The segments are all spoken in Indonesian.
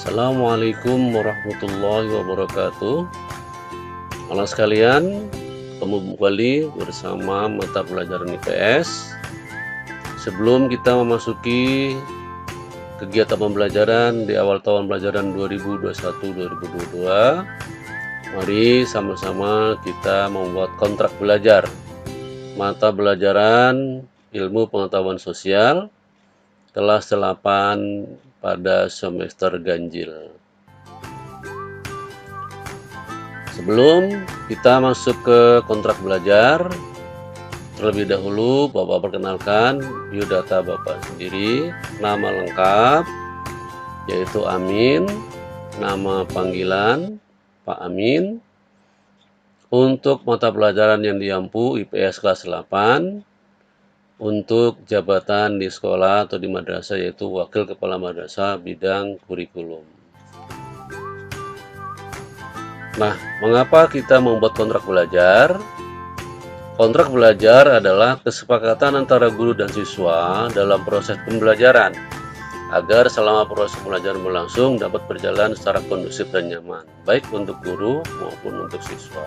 Assalamualaikum warahmatullahi wabarakatuh. Anak sekalian, ketemu kembali bersama mata pelajaran IPS. Sebelum kita memasuki kegiatan pembelajaran di awal tahun pelajaran 2021-2022, mari sama-sama kita membuat kontrak belajar mata pelajaran ilmu pengetahuan sosial kelas 8 pada semester ganjil. Sebelum kita masuk ke kontrak belajar, terlebih dahulu Bapak perkenalkan biodata Bapak sendiri, nama lengkap yaitu Amin, nama panggilan Pak Amin. Untuk mata pelajaran yang diampu IPS kelas 8, untuk jabatan di sekolah atau di madrasah yaitu Wakil Kepala Madrasah bidang kurikulum. Nah, mengapa kita membuat kontrak belajar? Kontrak belajar adalah kesepakatan antara guru dan siswa dalam proses pembelajaran agar selama proses pembelajaran berlangsung dapat berjalan secara kondusif dan nyaman, baik untuk guru maupun untuk siswa.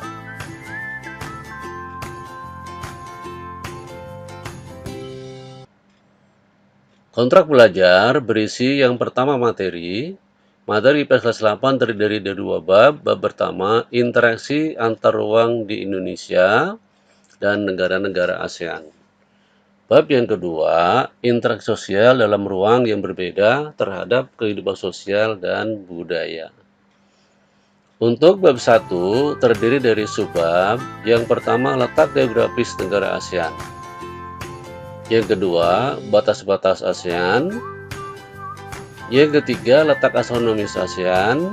Kontrak belajar berisi yang pertama materi IPS kelas 8 terdiri dari dua bab. Bab pertama, interaksi antar ruang di Indonesia dan negara-negara ASEAN. Bab yang kedua, interaksi sosial dalam ruang yang berbeda terhadap kehidupan sosial dan budaya. Untuk bab 1 terdiri dari subbab. Yang pertama, letak geografis negara ASEAN. Yang kedua, batas-batas ASEAN. Yang ketiga, letak astronomis ASEAN.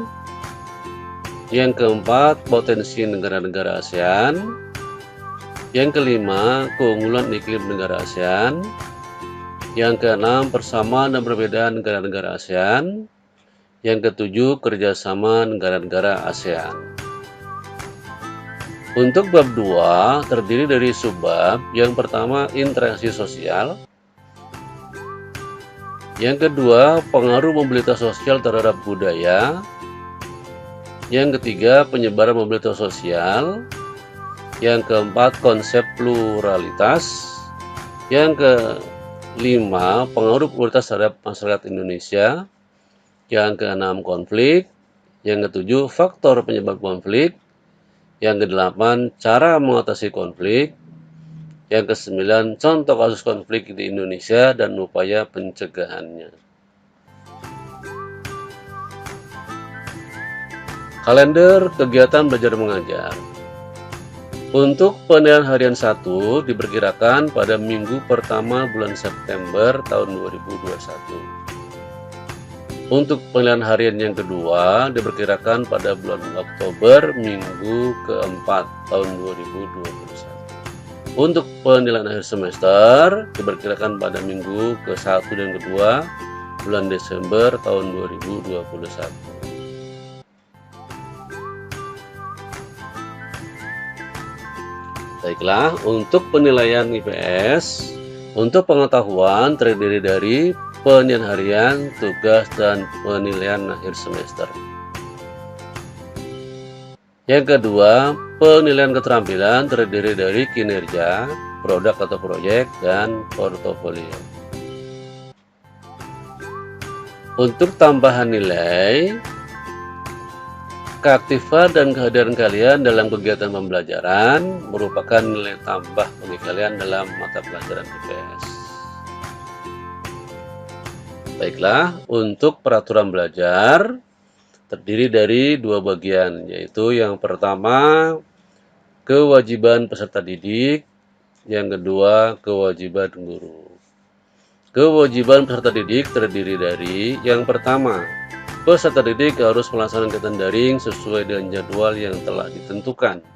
Yang keempat, potensi negara-negara ASEAN. Yang kelima, keunggulan iklim negara ASEAN. Yang keenam, persamaan dan perbedaan negara-negara ASEAN. Yang ketujuh, kerjasama negara-negara ASEAN. Untuk bab 2 terdiri dari subbab. Yang pertama, interaksi sosial. Yang kedua, pengaruh mobilitas sosial terhadap budaya. Yang ketiga, penyebaran mobilitas sosial. Yang keempat, konsep pluralitas. Yang kelima, pengaruh pluralitas terhadap masyarakat Indonesia. Yang keenam, konflik. Yang ketujuh, faktor penyebab konflik. Yang kedelapan, cara mengatasi konflik. Yang kesembilan, contoh kasus konflik di Indonesia dan upaya pencegahannya. Kalender kegiatan belajar mengajar. Untuk penilaian harian 1 diperkirakan pada minggu pertama bulan September tahun 2021. Untuk penilaian harian yang kedua diperkirakan pada bulan Oktober minggu keempat tahun 2021. Untuk penilaian akhir semester diperkirakan pada minggu ke-1 dan kedua bulan Desember tahun 2021. Baiklah, untuk penilaian IPS, untuk pengetahuan terdiri dari penilaian harian, tugas, dan penilaian akhir semester. Yang kedua, penilaian keterampilan terdiri dari kinerja, produk atau proyek, dan portofolio. Untuk tambahan nilai, keaktifan dan kehadiran kalian dalam kegiatan pembelajaran merupakan nilai tambah bagi kalian dalam mata pelajaran IPS. Baiklah, untuk peraturan belajar terdiri dari dua bagian, yaitu yang pertama, kewajiban peserta didik, yang kedua, kewajiban guru. Kewajiban peserta didik terdiri dari yang pertama, peserta didik harus melaksanakan kegiatan daring sesuai dengan jadwal yang telah ditentukan.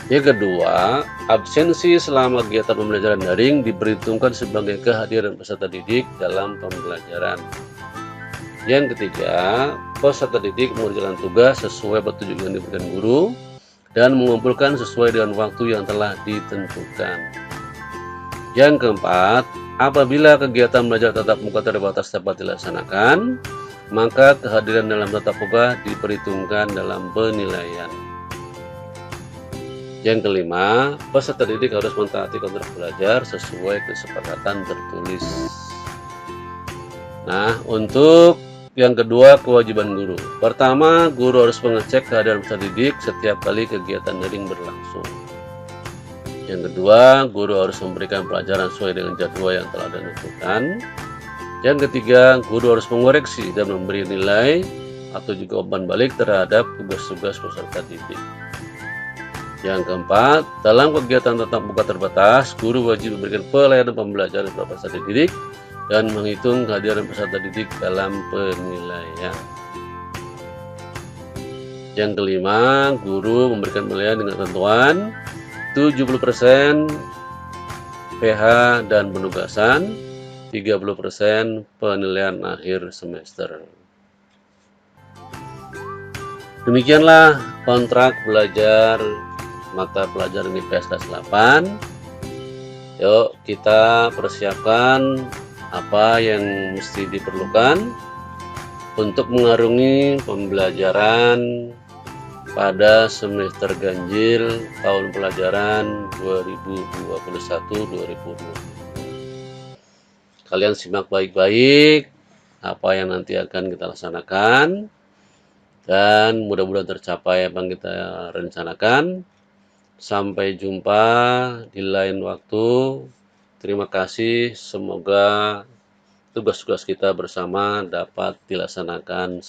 Yang kedua, absensi selama kegiatan pembelajaran daring diperhitungkan sebagai kehadiran peserta didik dalam pembelajaran. Yang ketiga, peserta didik mengerjakan tugas sesuai petunjuk yang diberikan guru dan mengumpulkan sesuai dengan waktu yang telah ditentukan. Yang keempat, apabila kegiatan belajar tatap muka terbatas dapat dilaksanakan, maka kehadiran dalam tatap muka diperhitungkan dalam penilaian. Yang kelima, peserta didik harus mentaati kontrak belajar sesuai kesepakatan tertulis. Nah, untuk yang kedua, kewajiban guru. Pertama, guru harus mengecek kehadiran peserta didik setiap kali kegiatan daring berlangsung. Yang kedua, guru harus memberikan pelajaran sesuai dengan jadwal yang telah ditentukan. Yang ketiga, guru harus mengoreksi dan memberi nilai atau juga umpan balik terhadap tugas-tugas peserta didik. Yang keempat, dalam kegiatan tatap muka terbatas, guru wajib memberikan pelayanan pembelajaran kepada peserta didik dan menghitung kehadiran peserta didik dalam penilaian. Yang kelima, guru memberikan penilaian dengan ketentuan 70% PH dan penugasan, 30% penilaian akhir semester. Demikianlah kontrak belajar mata pelajaran IPS kelas 8. Yuk kita persiapkan apa yang mesti diperlukan untuk mengarungi pembelajaran pada semester ganjil tahun pelajaran 2021-2022. Kalian simak baik-baik apa yang nanti akan kita laksanakan dan mudah-mudahan tercapai apa yang kita rencanakan. Sampai jumpa di lain waktu. Terima kasih. Semoga tugas-tugas kita bersama dapat dilaksanakan